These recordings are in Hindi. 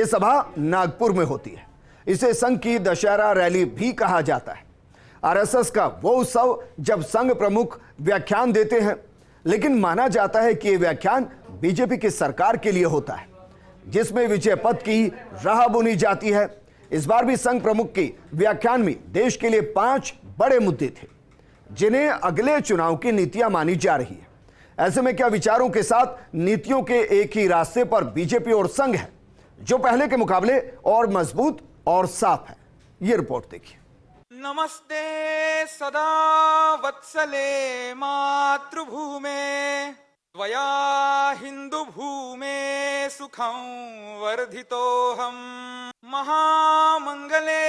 ये सभा नागपुर में होती है। इसे संघ की दशहरा रैली भी कहा जाता है। आरएसएस का वो उत्सव जब संघ प्रमुख व्याख्यान देते हैं, लेकिन माना जाता है कि ये व्याख्यान बीजेपी की सरकार के लिए होता है, जिसमें विजय पथ की राह बुनी जाती है। इस बार भी संघ प्रमुख के व्याख्यान में देश के लिए 5 बड़े मुद्दे थे, जिन्हें अगले चुनाव की नीतियां मानी जा रही है। ऐसे में क्या विचारों के साथ नीतियों के एक ही रास्ते पर बीजेपी और संघ है, जो पहले के मुकाबले और मजबूत और साफ है? ये रिपोर्ट देखिए। नमस्ते सदा वत्सले मातृभूमे त्वया हिंदू भूमे सुखं वर्धितोहम महामंगले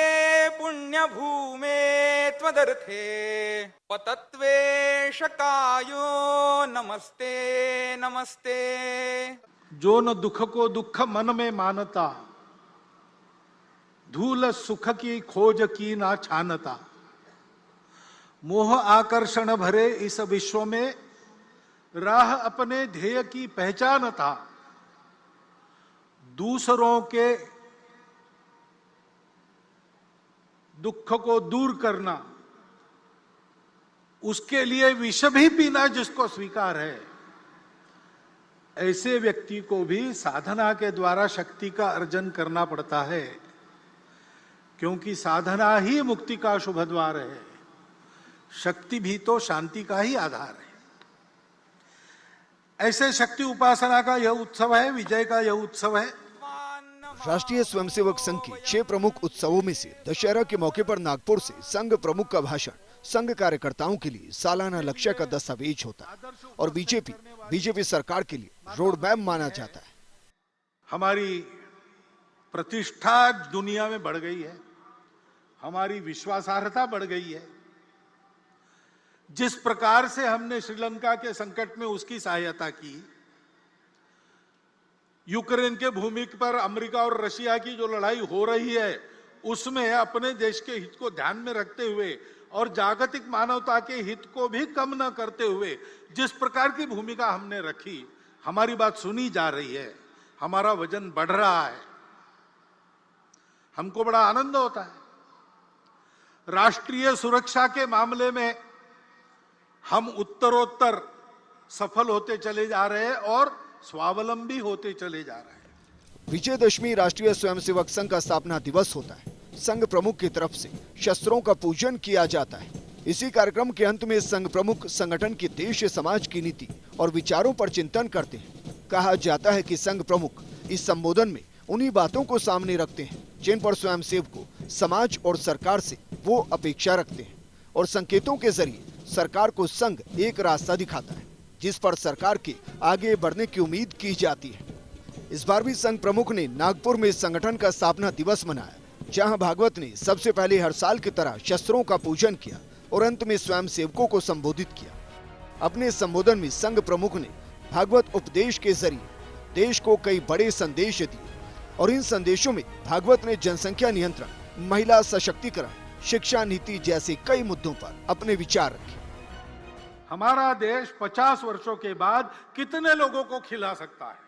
पुण्य भूमे त्वदर्थे पतत्वेशकायो नमस्ते नमस्ते। जो न दुख को दुख मन में मानता, धूल सुख की खोज की ना छानता, मोह आकर्षण भरे इस विश्व में राह अपने ध्येय की पहचानता, दूसरों के दुख को दूर करना, उसके लिए विष भी पीना जिसको स्वीकार है, ऐसे व्यक्ति को भी साधना के द्वारा शक्ति का अर्जन करना पड़ता है, क्योंकि साधना ही मुक्ति का शुभ द्वार है। शक्ति भी तो शांति का ही आधार है। ऐसे शक्ति उपासना का यह उत्सव है, विजय का यह उत्सव है। राष्ट्रीय स्वयंसेवक संघ के 6 प्रमुख उत्सवों में से दशहरा के मौके पर नागपुर से संघ प्रमुख का भाषण संघ कार्यकर्ताओं के लिए सालाना लक्ष्य का दस्तावेज होता है और बीजेपी सरकार के लिए रोड मैप माना जाता है। हमारी प्रतिष्ठा दुनिया में बढ़ गई है, हमारी विश्वासार्हता बढ़ गई है। जिस प्रकार से हमने श्रीलंका के संकट में उसकी सहायता की, यूक्रेन के भूमि पर अमेरिका और रशिया की जो लड़ाई हो रही है, उसमें अपने देश के हित को ध्यान में रखते हुए और जागतिक मानवता के हित को भी कम न करते हुए जिस प्रकार की भूमिका हमने रखी, हमारी बात सुनी जा रही है, हमारा वजन बढ़ रहा है, हमको बड़ा आनंद होता है। राष्ट्रीय सुरक्षा के मामले में हम उत्तरोत्तर सफल होते चले जा रहे हैं और स्वावलंबी होते चले जा रहे हैं। विजयदशमी राष्ट्रीय स्वयंसेवक संघ का स्थापना दिवस होता है। संघ प्रमुख की तरफ से शस्त्रों का पूजन किया जाता है। इसी कार्यक्रम के अंत में संघ प्रमुख संगठन की देश समाज की नीति और विचारों पर चिंतन करते हैं। कहा जाता है कि संघ प्रमुख इस संबोधन में उन्हीं बातों को सामने रखते हैं जिन पर स्वयंसेवकों, समाज और सरकार से वो अपेक्षा रखते हैं, और संकेतों के जरिए सरकार को संघ एक रास्ता दिखाता है जिस पर सरकार के आगे बढ़ने की उम्मीद की जाती है। इस बार भी संघ प्रमुख ने नागपुर में संगठन का स्थापना दिवस मनाया, जहां भागवत ने सबसे पहले हर साल की तरह शस्त्रों का पूजन किया और अंत में स्वयं सेवकों को संबोधित किया। अपने संबोधन में संघ प्रमुख ने भागवत उपदेश के जरिए देश को कई बड़े संदेश दिए और इन संदेशों में भागवत ने जनसंख्या नियंत्रण, महिला सशक्तिकरण, शिक्षा नीति जैसे कई मुद्दों पर अपने विचार रखे। हमारा देश 50 वर्षों के बाद कितने लोगों को खिला सकता है?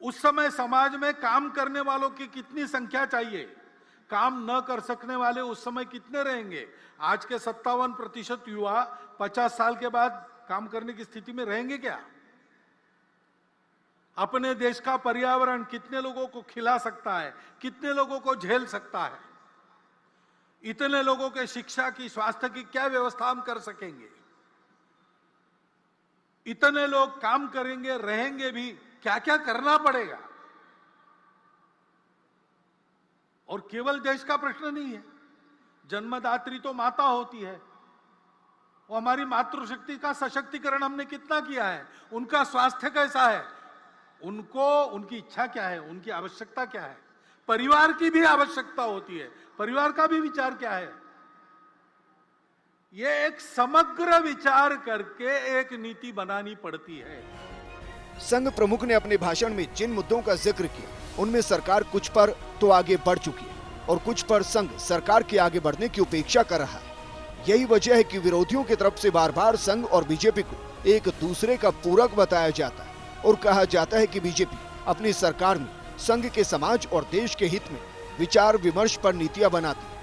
उस समय समाज में काम करने वालों की कितनी संख्या चाहिए? काम न कर सकने वाले उस समय कितने रहेंगे? आज के 57% युवा 50 साल के बाद काम करने की स्थिति में रहेंगे क्या? अपने देश का पर्यावरण कितने लोगों को खिला सकता है, कितने लोगों को झेल सकता है? इतने लोगों के शिक्षा की, स्वास्थ्य की क्या व्यवस्था हम कर सकेंगे? इतने लोग काम करेंगे, रहेंगे भी, क्या क्या करना पड़ेगा? और केवल देश का प्रश्न नहीं है, जन्मदात्री तो माता होती है, वो हमारी मातृशक्ति का सशक्तिकरण हमने कितना किया है, उनका स्वास्थ्य कैसा है, उनको उनकी इच्छा क्या है, उनकी आवश्यकता क्या है, परिवार की भी आवश्यकता होती है, परिवार का भी विचार क्या है। ये एक समग्र विचार करके एक नीति बनानी पड़ती है। संघ प्रमुख ने अपने भाषण में जिन मुद्दों का जिक्र किया, उनमें सरकार कुछ पर तो आगे बढ़ चुकी है और कुछ पर संघ सरकार के आगे बढ़ने की उपेक्षा कर रहा है। यही वजह है कि विरोधियों की तरफ से बार बार संघ और बीजेपी को एक दूसरे का पूरक बताया जाता है और कहा जाता है कि बीजेपी अपनी सरकार में संघ के समाज और देश के हित में विचार विमर्श पर नीतियां बनाती है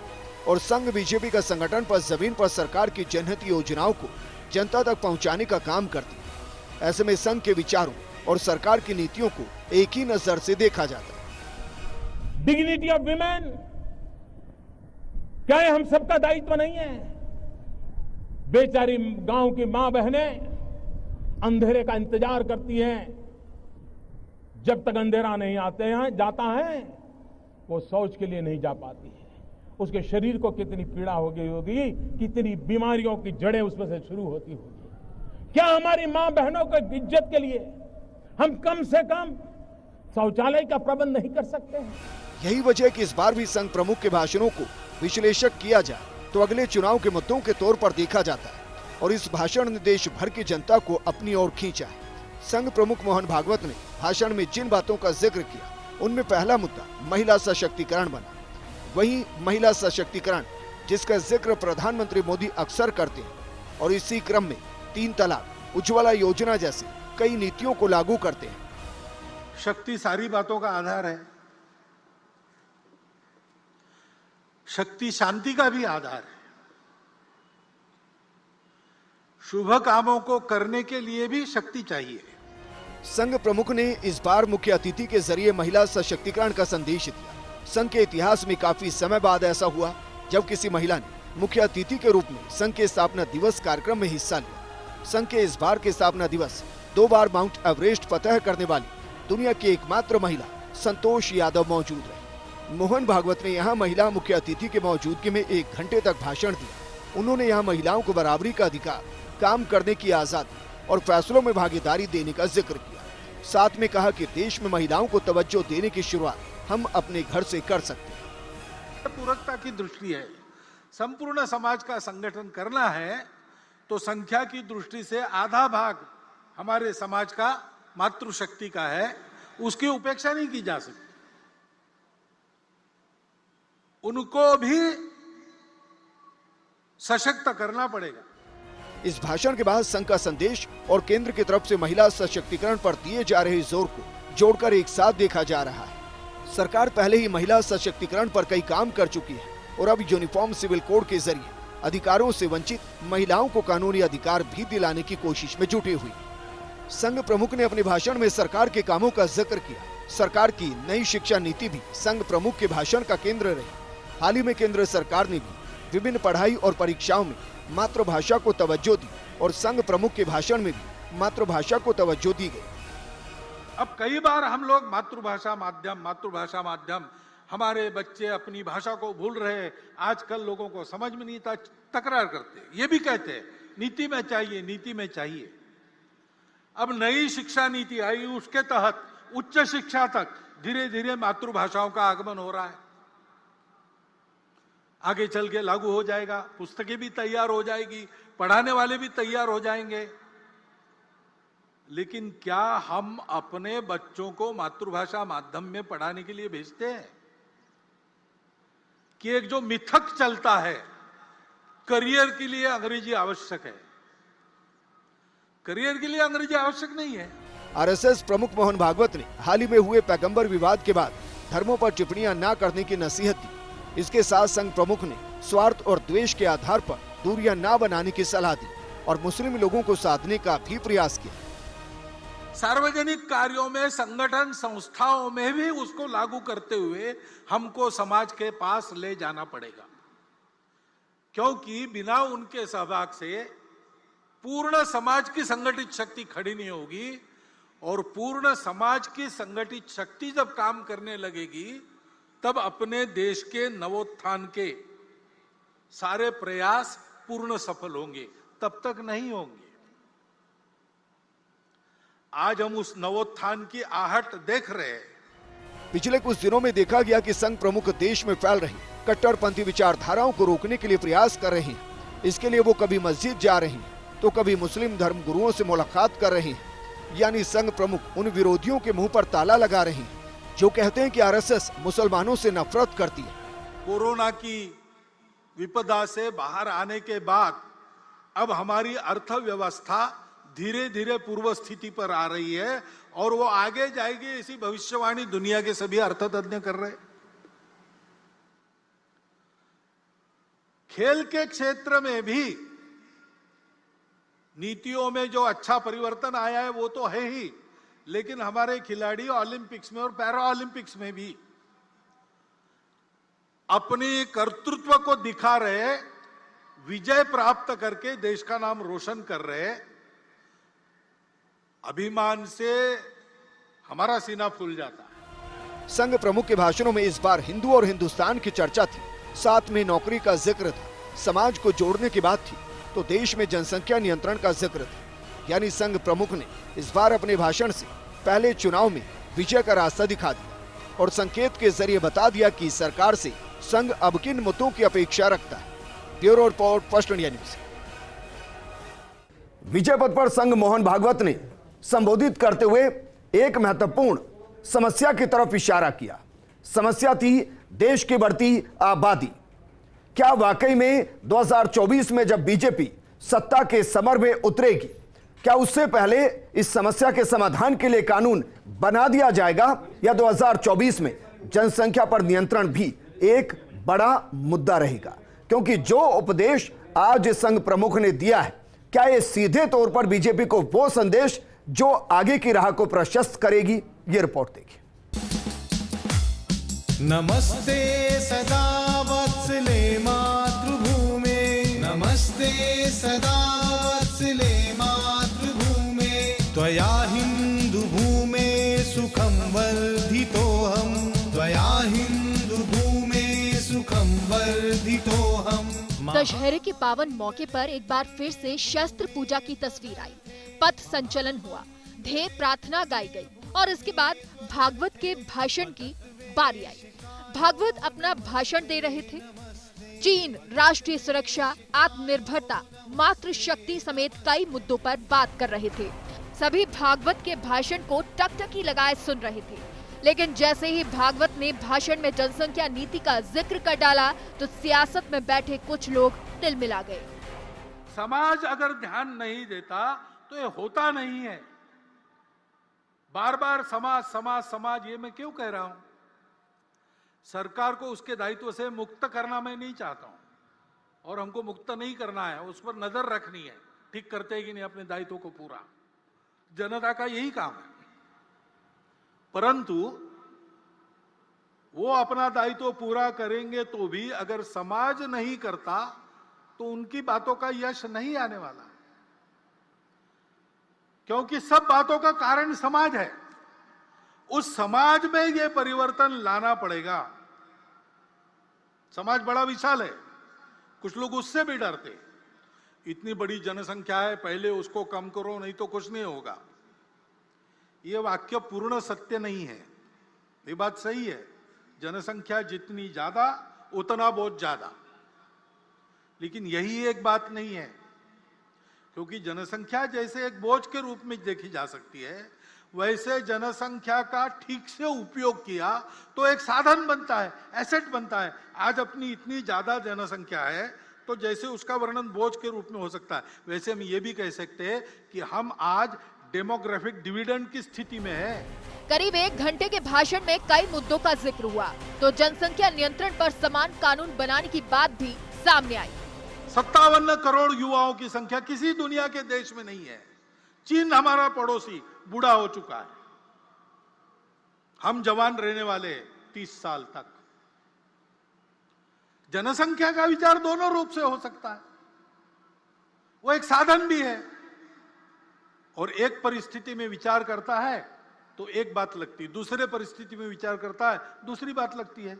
और संघ बीजेपी का संगठन पर जमीन पर सरकार की जनहित योजनाओं को जनता तक पहुंचाने का काम करती है। ऐसे में संघ के विचारों और सरकार की नीतियों को एक ही नजर से देखा जाता है। डिग्निटी ऑफ विमेन, क्या ये हम सबका दायित्व नहीं है? बेचारी गांव की मां बहनें अंधेरे का इंतजार करती हैं। जब तक अंधेरा नहीं जाता है वो शौच के लिए नहीं जा पाती है। उसके शरीर को कितनी पीड़ा हो गई होगी, कितनी बीमारियों की जड़ें उसमें से शुरू होती होगी। क्या हमारी मां बहनों को इज्जत के लिए हम कम से कम शौचालय का प्रबंध नहीं कर सकते हैं? यही वजह कि इस बार भी संघ प्रमुख के भाषणों को विश्लेषक किया जाए तो अगले चुनाव के मुद्दों के तौर पर देखा जाता है और इस भाषण ने देश भर की जनता को अपनी ओर खींचा है। संघ प्रमुख मोहन भागवत ने भाषण में जिन बातों का जिक्र किया उनमें पहला मुद्दा महिला सशक्तिकरण बना। वहीं महिला सशक्तिकरण जिसका जिक्र प्रधानमंत्री मोदी अक्सर करते हैं और इसी क्रम में 3 तलाक, उज्ज्वला योजना जैसी कई नीतियों को लागू करते हैं। शक्ति सारी बातों का आधार है। शक्ति शांति का भी आधार है। शुभ कामों को करने के लिए भी शक्ति चाहिए। संघ प्रमुख ने इस बार मुख्य अतिथि के जरिए महिला सशक्तिकरण का संदेश दिया। संघ के इतिहास में काफी समय बाद ऐसा हुआ जब किसी महिला ने मुख्य अतिथि के रूप में संघ के स्थापना दिवस कार्यक्रम में हिस्सा लिया। संघ के इस बार के स्थापना दिवस 2 बार माउंट एवरेस्ट फतह करने वाली दुनिया की एकमात्र महिला संतोष यादव मौजूद रही। मोहन भागवत ने यहाँ महिला मुख्य अतिथि के मौजूदगी में 1 घंटे तक भाषण दिया। उन्होंने यहाँ महिलाओं को बराबरी का अधिकार, काम करने की आजादी और फैसलों में भागीदारी देने का जिक्र किया। साथ में कहा कि देश में महिलाओं को तवज्जो देने की शुरुआत हम अपने घर से कर सकते हैं। पूरकता की दृष्टि है, संपूर्ण समाज का संगठन करना है तो संख्या की दृष्टि से आधा भाग हमारे समाज का मातृशक्ति का है, उसकी उपेक्षा नहीं की जा सकती। उनको भी सशक्त करना पड़ेगा। इस भाषण के बाद संघ का संदेश और केंद्र की तरफ से महिला सशक्तिकरण पर दिए जा रहे जोर को जोड़कर एक साथ देखा जा रहा है। सरकार पहले ही महिला सशक्तिकरण पर कई काम कर चुकी है और अब यूनिफॉर्म सिविल कोड के जरिए अधिकारों से वंचित महिलाओं को कानूनी अधिकार भी दिलाने की कोशिश में जुटी हुई। संघ प्रमुख ने अपने भाषण में सरकार के कामों का जिक्र किया। सरकार की नई शिक्षा नीति भी संघ प्रमुख के भाषण का केंद्र रही। हाल ही में केंद्र सरकार ने भी विभिन्न पढ़ाई और परीक्षाओं में मातृभाषा को तवज्जो दी और संघ प्रमुख के भाषण में भी मातृभाषा को तवज्जो दी गई। अब कई बार हम लोग मातृभाषा माध्यम हमारे बच्चे अपनी भाषा को भूल रहे। आजकल लोगों को समझ में नहीं था, तकरार करते, ये भी कहते हैं नीति में चाहिए, नीति में चाहिए। अब नई शिक्षा नीति आई, उसके तहत उच्च शिक्षा तक धीरे धीरे मातृभाषाओं का आगमन हो रहा है। आगे चल के लागू हो जाएगा, पुस्तकें भी तैयार हो जाएगी, पढ़ाने वाले भी तैयार हो जाएंगे। लेकिन क्या हम अपने बच्चों को मातृभाषा माध्यम में पढ़ाने के लिए भेजते हैं? कि एक जो मिथक चलता है, करियर के लिए अंग्रेजी आवश्यक है। करियर के लिए अंग्रेजी आवश्यक नहीं है। आरएसएस प्रमुख मोहन भागवत ने हाल ही में हुए पैगंबर विवाद के बाद धर्मों पर टिप्पणियां न करने की नसीहत दी। इसके साथ संघ प्रमुख ने स्वार्थ और द्वेष के आधार पर दूरियां न बनाने की सलाह दी और मुस्लिम लोगों को साधने का भी प्रयास किया। सार्वजनिक कार्यों में, संगठन संस्थाओं में भी उसको लागू करते हुए हमको समाज के पास ले जाना पड़ेगा, क्योंकि बिना उनके सहभाग से पूर्ण समाज की संगठित शक्ति खड़ी नहीं होगी। और पूर्ण समाज की संगठित शक्ति जब काम करने लगेगी तब अपने देश के नवोत्थान के सारे प्रयास पूर्ण सफल होंगे, तब तक नहीं होंगे। आज हम उस नवोत्थान की आहट देख रहे हैं। पिछले कुछ दिनों में देखा गया कि संघ प्रमुख देश में फैल रही कट्टरपंथी विचारधाराओं को रोकने के लिए प्रयास कर रहे हैं। इसके लिए वो कभी मस्जिद जा रहे हैं तो कभी मुस्लिम धर्म गुरुओं से मुलाकात कर रहे हैं। यानी संघ प्रमुख उन विरोधियों के मुंह पर ताला लगा रहे हैं जो कहते हैं कि आरएसएस मुसलमानों से नफरत करती है। कोरोना की विपदा से बाहर आने के बाद अब हमारी अर्थव्यवस्था धीरे धीरे पूर्व स्थिति पर आ रही है और वो आगे जाएगी, ऐसी भविष्यवाणी दुनिया के सभी अर्थतज्ञ कर रहे हैं। खेल के क्षेत्र में भी नीतियों में जो अच्छा परिवर्तन आया है वो तो है ही, लेकिन हमारे खिलाड़ी ओलंपिक्स में और पैरा ओलंपिक्स में भी अपनी कर्तृत्व को दिखा रहे, विजय प्राप्त करके देश का नाम रोशन कर रहे। अभिमान से हमारा सीना फूल जाता है। संघ प्रमुख के भाषणों में इस बार हिंदू और हिंदुस्तान की चर्चा थी, साथ में नौकरी का जिक्र था, समाज को जोड़ने की बात थी, तो देश में जनसंख्या नियंत्रण का जिक्र था। यानी संघ प्रमुख ने इस बार अपने भाषण से पहले चुनाव में विजय का रास्ता दिखा दिया और संकेत के जरिए बता दिया कि सरकार से संघ अब किन मुद्दों की अपेक्षा रखता है। Bureau report, first India news. विजय पथ पर संघ मोहन भागवत ने संबोधित करते हुए एक महत्वपूर्ण समस्या की तरफ इशारा किया। समस्या थी देश की बढ़ती आबादी। क्या वाकई में 2024 में जब बीजेपी सत्ता के समर में उतरेगी, क्या उससे पहले इस समस्या के समाधान के लिए कानून बना दिया जाएगा, या 2024 में जनसंख्या पर नियंत्रण भी एक बड़ा मुद्दा रहेगा? क्योंकि जो उपदेश आज संघ प्रमुख ने दिया है, क्या यह सीधे तौर पर बीजेपी को वो संदेश जो आगे की राह को प्रशस्त करेगी? ये रिपोर्ट देखिए। नमस्ते सदा वत्सले मातृभूमे, नमस्ते सदा वत्सले मातृभूमे, त्वया हिंदू भूमे सुखम वर्धितोहम, त्वया हिंदू भूमे सुखम वर्धितोहम। दशहरे के पावन मौके पर एक बार फिर से शस्त्र पूजा की तस्वीर आई। पथ संचलन हुआ, ध्येय प्रार्थना गाई गई और इसके बाद भागवत के भाषण की बारी आई। भागवत अपना भाषण दे रहे थे। चीन, राष्ट्रीय सुरक्षा, आत्मनिर्भरता, मातृशक्ति समेत कई मुद्दों पर बात कर रहे थे। सभी भागवत के भाषण को टकटकी लगाए सुन रहे थे, लेकिन जैसे ही भागवत ने भाषण में जनसंख्या नीति का जिक्र कर डाला तो सियासत में बैठे कुछ लोग तिलमिला गए। समाज अगर ध्यान नहीं देता तो ये होता नहीं है। बार बार समाज समाज समाज, ये मैं क्यों कह रहा हूं? सरकार को उसके दायित्व से मुक्त करना मैं नहीं चाहता हूं और हमको मुक्त नहीं करना है, उस पर नजर रखनी है, ठीक करते हैं कि नहीं अपने दायित्व को पूरा। जनता का यही काम है। परंतु वो अपना दायित्व पूरा करेंगे तो भी अगर समाज नहीं करता तो उनकी बातों का यश नहीं आने वाला, क्योंकि सब बातों का कारण समाज है। उस समाज में ये परिवर्तन लाना पड़ेगा। समाज बड़ा विशाल है, कुछ लोग उससे भी डरते। इतनी बड़ी जनसंख्या है, पहले उसको कम करो नहीं तो कुछ नहीं होगा। ये वाक्य पूर्ण सत्य नहीं है। ये बात सही है, जनसंख्या जितनी ज्यादा उतना बहुत ज्यादा, लेकिन यही एक बात नहीं है। क्योंकि जनसंख्या जैसे एक बोझ के रूप में देखी जा सकती है, वैसे जनसंख्या का ठीक से उपयोग किया तो एक साधन बनता है, एसेट बनता है। आज अपनी इतनी ज्यादा जनसंख्या है तो जैसे उसका वर्णन बोझ के रूप में हो सकता है, वैसे हम ये भी कह सकते हैं कि हम आज डेमोग्राफिक डिविडेंड की स्थिति में है। करीब 1 घंटे के भाषण में कई मुद्दों का जिक्र हुआ तो जनसंख्या नियंत्रण पर समान कानून बनाने की बात भी सामने आई। 57 करोड़ युवाओं की संख्या किसी दुनिया के देश में नहीं है। चीन हमारा पड़ोसी बूढ़ा हो चुका है, हम जवान रहने वाले 30 साल तक। जनसंख्या का विचार दोनों रूप से हो सकता है, वो एक साधन भी है और एक परिस्थिति में विचार करता है तो एक बात लगती है, दूसरे परिस्थिति में विचार करता है दूसरी बात लगती है।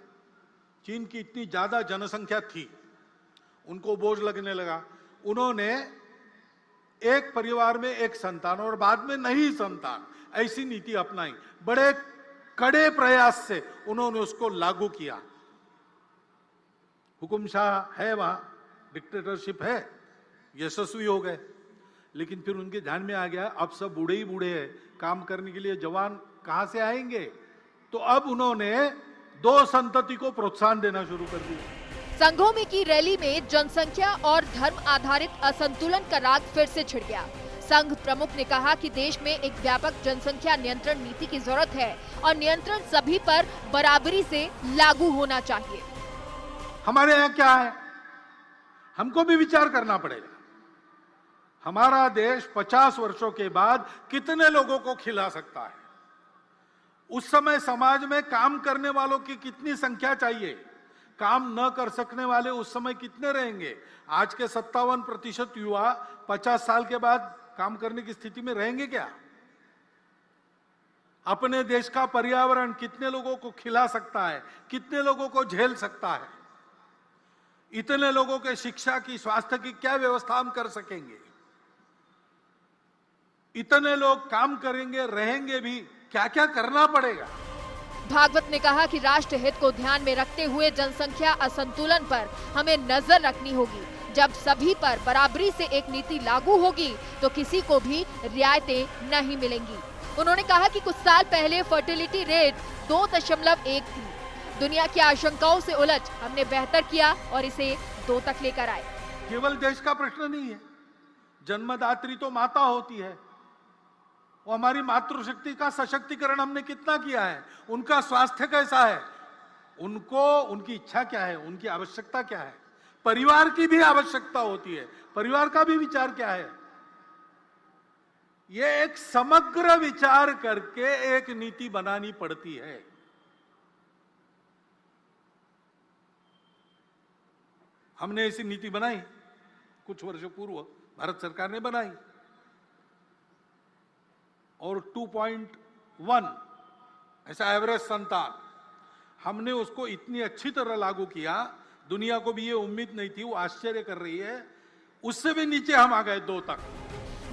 चीन की इतनी ज्यादा जनसंख्या थी, उनको बोझ लगने लगा। उन्होंने एक परिवार में एक संतान और बाद में नहीं संतान, ऐसी नीति अपनाई। बड़े कड़े प्रयास से उन्होंने उसको लागू किया। हुकुमशाह है वहां, डिक्टेटरशिप है, यशस्वी हो गए। लेकिन फिर उनके ध्यान में आ गया अब सब बूढ़े ही बूढ़े हैं, काम करने के लिए जवान कहां से आएंगे? तो अब उन्होंने 2 संतति को प्रोत्साहन देना शुरू कर दिया। संघों में की रैली में जनसंख्या और धर्म आधारित असंतुलन का राग फिर से छिड़ गया। संघ प्रमुख ने कहा कि देश में एक व्यापक जनसंख्या नियंत्रण नीति की जरूरत है और नियंत्रण सभी पर बराबरी से लागू होना चाहिए। हमारे यहाँ क्या है, हमको भी विचार करना पड़ेगा। हमारा देश 50 वर्षों के बाद कितने लोगों को खिला सकता है? उस समय समाज में काम करने वालों की कितनी संख्या चाहिए? काम न कर सकने वाले उस समय कितने रहेंगे? आज के 57% युवा 50 साल के बाद काम करने की स्थिति में रहेंगे क्या? अपने देश का पर्यावरण कितने लोगों को खिला सकता है, कितने लोगों को झेल सकता है? इतने लोगों के शिक्षा की, स्वास्थ्य की क्या व्यवस्था हम कर सकेंगे? इतने लोग काम करेंगे, रहेंगे भी, क्या क्या करना पड़ेगा? भागवत ने कहा कि राष्ट्र हित को ध्यान में रखते हुए जनसंख्या असंतुलन पर हमें नजर रखनी होगी। जब सभी पर बराबरी से एक नीति लागू होगी तो किसी को भी रियायतें नहीं मिलेंगी। उन्होंने कहा कि कुछ साल पहले फर्टिलिटी रेट 2.1 थी। दुनिया की आशंकाओं से उलझ हमने बेहतर किया और इसे 2 तक लेकर आए। केवल देश का प्रश्न नहीं है, जन्मदात्री तो माता होती है। वो हमारी मातृशक्ति का सशक्तिकरण हमने कितना किया है, उनका स्वास्थ्य कैसा है, उनको उनकी इच्छा क्या है, उनकी आवश्यकता क्या है, परिवार की भी आवश्यकता होती है, परिवार का भी विचार क्या है। ये एक समग्र विचार करके एक नीति बनानी पड़ती है। हमने ऐसी नीति बनाई, कुछ वर्षों पूर्व भारत सरकार ने बनाई और 2.1 ऐसा एवरेज संतान, हमने उसको इतनी अच्छी तरह लागू किया, दुनिया को भी ये उम्मीद नहीं थी, वो आश्चर्य कर रही है। उससे भी नीचे हम आ गए 2 तक।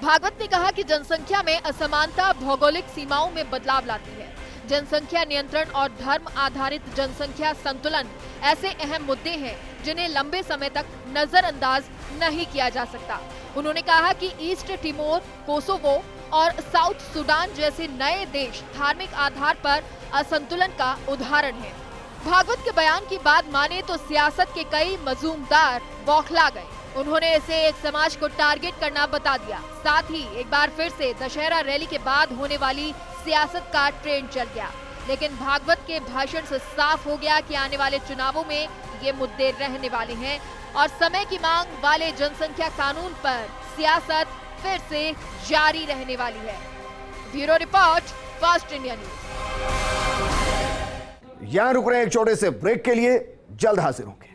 भागवत ने कहा कि जनसंख्या में असमानता भौगोलिक सीमाओं में बदलाव लाती है। जनसंख्या नियंत्रण और धर्म आधारित जनसंख्या संतुलन ऐसे अहम मुद्दे हैं जिन्हें लंबे समय तक नजरअंदाज नहीं किया जा सकता। उन्होंने कहा कि ईस्ट टिमोर, कोसोवो और साउथ सूडान जैसे नए देश धार्मिक आधार पर असंतुलन का उदाहरण है। भागवत के बयान की बात माने तो सियासत के कई मजूमदार बौखला गए। उन्होंने इसे एक समाज को टारगेट करना बता दिया। साथ ही एक बार फिर से दशहरा रैली के बाद होने वाली सियासत का ट्रेंड चल गया। लेकिन भागवत के भाषण से साफ हो गया कि आने वाले चुनावों में ये मुद्दे रहने वाले हैं और समय की मांग वाले जनसंख्या कानून पर सियासत फिर से जारी रहने वाली है। Bureau report, fast India news. यहां रुक रहे हैं एक छोटे से ब्रेक के लिए, जल्द हाजिर होंगे।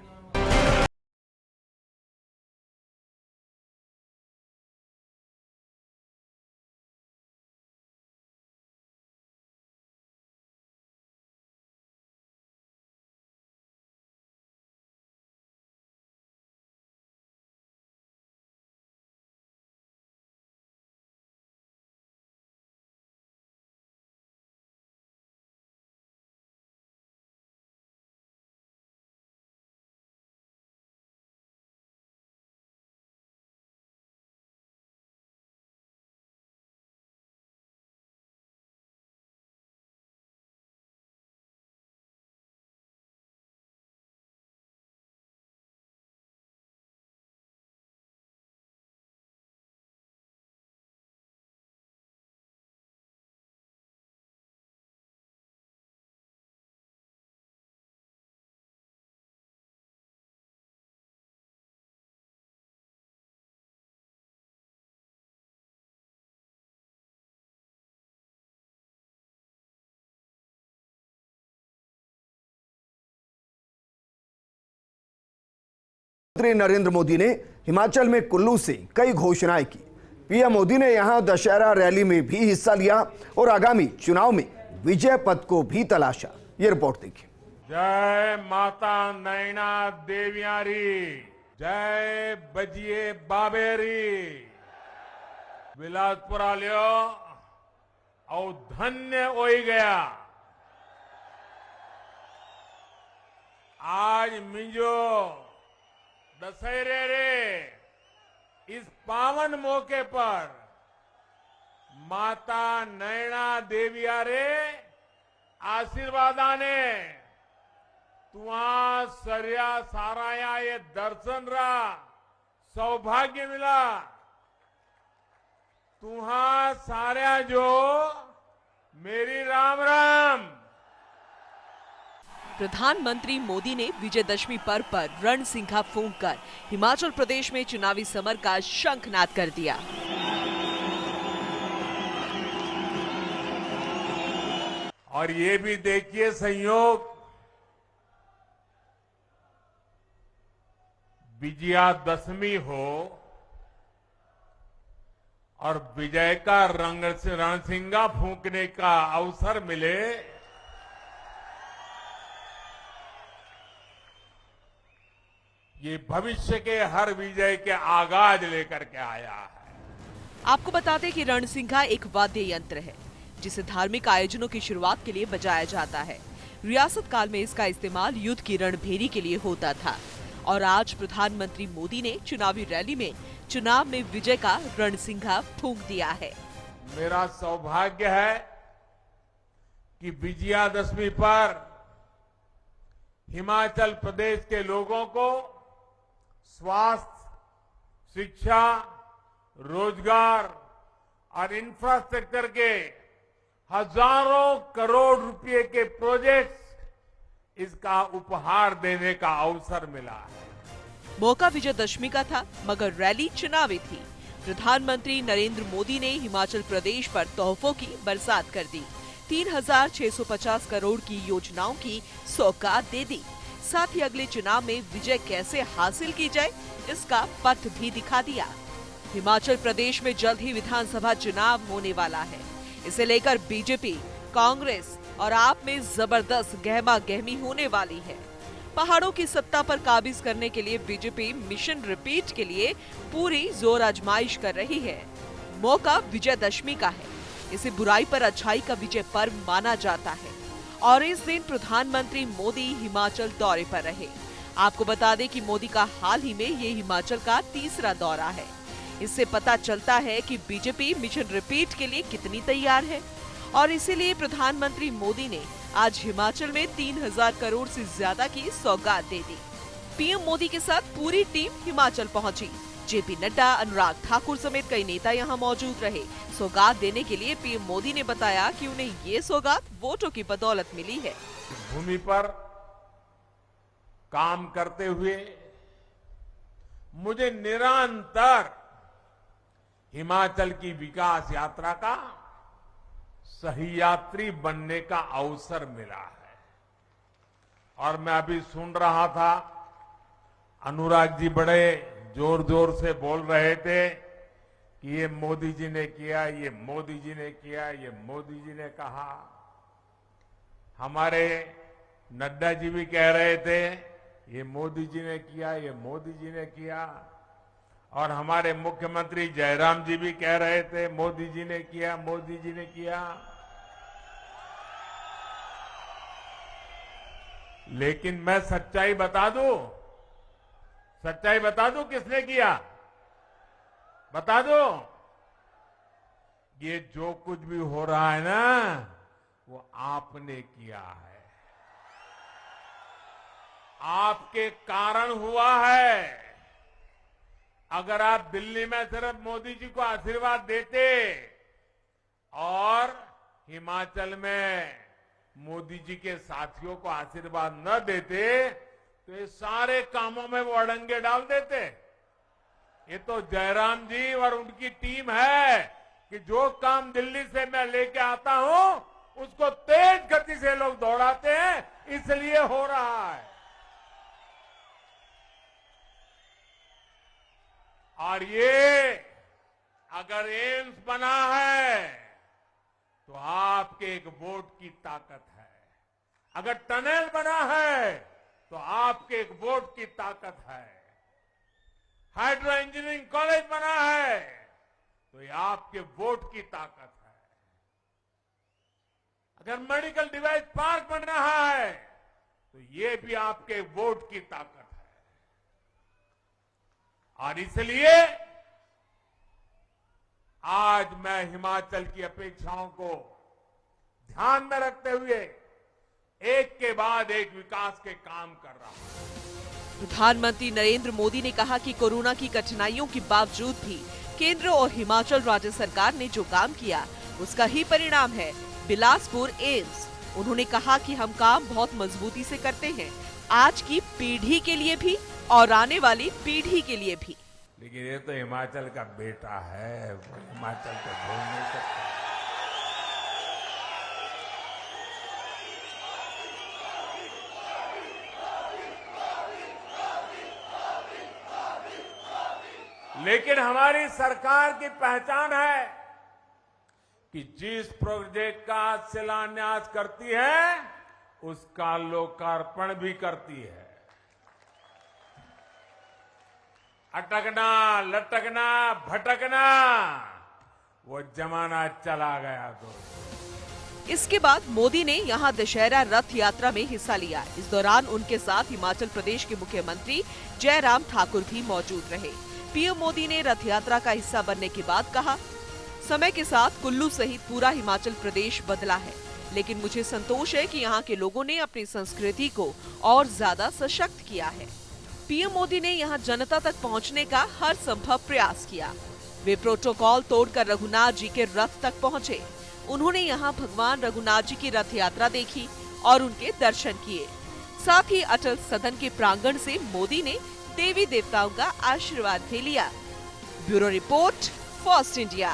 प्रधानमंत्री नरेंद्र मोदी ने हिमाचल में कुल्लू से कई घोषणाएं की। पीएम मोदी ने यहां दशहरा रैली में भी हिस्सा लिया और आगामी चुनाव में विजय पथ को भी तलाशा। ये रिपोर्ट देखिए। जय माता नैना देवियारी, जय बजिए बाबेरी, बिलासपुरा लियो और धन्य हो गया। आज मिंजो दशहरे रे इस पावन मौके पर माता नैना देविया रे आशीर्वादाने तुआ सर्या साराया ये दर्शन रा सौभाग्य मिला। तुहा साऱ्या जो मेरी राम राम। प्रधानमंत्री मोदी ने विजयदशमी पर्व पर रणसिंघा फूंककर हिमाचल प्रदेश में चुनावी समर का शंखनाद कर दिया। और ये भी देखिए संयोग, विजयादशमी हो और विजय का रणसिंघा फूंकने का अवसर मिले, ये भविष्य के हर विजय के आगाज लेकर के आया है। आपको बता दें कि रणसिंघा एक वाद्य यंत्र है जिसे धार्मिक आयोजनों की शुरुआत के लिए बजाया जाता है। रियासत काल में इसका इस्तेमाल युद्ध की रणभेरी के लिए होता था और आज प्रधानमंत्री मोदी ने चुनावी रैली में चुनाव में विजय का रणसिंघा फूंक दिया है। मेरा सौभाग्य है कि विजयादशमी पर हिमाचल प्रदेश के लोगों को स्वास्थ्य, शिक्षा, रोजगार और इंफ्रास्ट्रक्चर के हजारों करोड़ रुपए के प्रोजेक्ट्स इसका उपहार देने का अवसर मिला है। मौका विजयदशमी का था मगर रैली चुनावी थी। प्रधानमंत्री नरेंद्र मोदी ने हिमाचल प्रदेश पर तोहफों की बरसात कर दी। 3,650 करोड़ की योजनाओं की सौगात दे दी। साथ ही अगले चुनाव में विजय कैसे हासिल की जाए इसका पथ भी दिखा दिया। हिमाचल प्रदेश में जल्द ही विधानसभा चुनाव होने वाला है। इसे लेकर बीजेपी, कांग्रेस और आप में जबरदस्त गहमा गहमी होने वाली है। पहाड़ों की सत्ता पर काबिज करने के लिए बीजेपी मिशन रिपीट के लिए पूरी जोर आजमाइश कर रही है। मौका विजयदशमी का है। इसे बुराई पर अच्छाई का विजय पर्व माना जाता है और इस दिन प्रधानमंत्री मोदी हिमाचल दौरे पर रहे। आपको बता दें कि मोदी का हाल ही में ये हिमाचल का तीसरा दौरा है। इससे पता चलता है कि बीजेपी मिशन रिपीट के लिए कितनी तैयार है और इसीलिए प्रधानमंत्री मोदी ने आज हिमाचल में 3,000 करोड़ से ज्यादा की सौगात दे दी। पीएम मोदी के साथ पूरी टीम हिमाचल पहुंची। जेपी नड्डा, अनुराग ठाकुर समेत कई नेता यहां मौजूद रहे। सौगात देने के लिए पीएम मोदी ने बताया कि उन्हें ये सौगात वोटों की बदौलत मिली है। भूमि पर काम करते हुए मुझे निरंतर हिमाचल की विकास यात्रा का सही यात्री बनने का अवसर मिला है। और मैं अभी सुन रहा था, अनुराग जी बड़े जोर जोर से बोल रहे थे कि ये मोदी जी ने किया, ये मोदी जी ने किया, ये मोदी जी ने कहा। हमारे नड्डा जी भी कह रहे थे ये मोदी जी ने किया, ये मोदी जी ने किया। और हमारे मुख्यमंत्री जयराम जी भी कह रहे थे मोदी जी ने किया, मोदी जी ने किया। लेकिन मैं सच्चाई बता दूं, सच्चाई बता दूं किसने किया, बता दो। ये जो कुछ भी हो रहा है ना, वो आपने किया है, आपके कारण हुआ है। अगर आप दिल्ली में सिर्फ मोदी जी को आशीर्वाद देते और हिमाचल में मोदी जी के साथियों को आशीर्वाद न देते तो ये सारे कामों में वो अड़ंगे डाल देते। ये तो जयराम जी और उनकी टीम है कि जो काम दिल्ली से मैं लेके आता हूं उसको तेज गति से लोग दौड़ाते हैं, इसलिए हो रहा है। और ये अगर एम्स बना है तो आपके एक वोट की ताकत है, अगर टनल बना है तो आपके एक वोट की ताकत है, हाइड्रो इंजीनियरिंग कॉलेज बना है तो ये आपके वोट की ताकत है, अगर मेडिकल डिवाइस पार्क बन रहा है तो ये भी आपके वोट की ताकत है। और इसलिए आज मैं हिमाचल की अपेक्षाओं को ध्यान में रखते हुए एक के बाद एक विकास के काम कर रहा हूं। प्रधानमंत्री नरेंद्र मोदी ने कहा कि कोरोना की कठिनाइयों के बावजूद भी केंद्र और हिमाचल राज्य सरकार ने जो काम किया उसका ही परिणाम है बिलासपुर एम्स। उन्होंने कहा कि हम काम बहुत मजबूती से करते हैं, आज की पीढ़ी के लिए भी और आने वाली पीढ़ी के लिए भी। लेकिन ये तो हिमाचल का बेटा है, वो हिमाचल को भूल नहीं सकता। लेकिन हमारी सरकार की पहचान है कि जिस प्रोजेक्ट का शिलान्यास करती है उसका लोकार्पण भी करती है। अटकना, लटकना, भटकना वो जमाना चला गया दोस्तों। इसके बाद मोदी ने यहां दशहरा रथ यात्रा में हिस्सा लिया। इस दौरान उनके साथ हिमाचल प्रदेश के मुख्यमंत्री जयराम ठाकुर भी मौजूद रहे। पीएम मोदी ने रथ यात्रा का हिस्सा बनने के बाद कहा, समय के साथ कुल्लू सहित पूरा हिमाचल प्रदेश बदला है, लेकिन मुझे संतोष है कि यहाँ के लोगों ने अपनी संस्कृति को और ज्यादा सशक्त किया है। पीएम मोदी ने यहाँ जनता तक पहुँचने का हर संभव प्रयास किया। वे प्रोटोकॉल तोड़कर रघुनाथ जी के रथ तक पहुँचे। उन्होंने यहाँ भगवान रघुनाथ जी की रथ यात्रा देखी और उनके दर्शन किए। साथ ही अटल सदन के प्रांगण से मोदी ने देवी देवताओं का आशीर्वाद भी लिया। Bureau report, first India.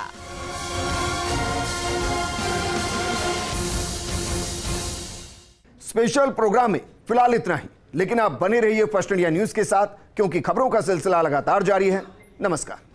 Special programme में फिलहाल इतना ही, लेकिन आप बने रहिए फर्स्ट इंडिया न्यूज के साथ, क्योंकि खबरों का सिलसिला लगातार जारी है। नमस्कार।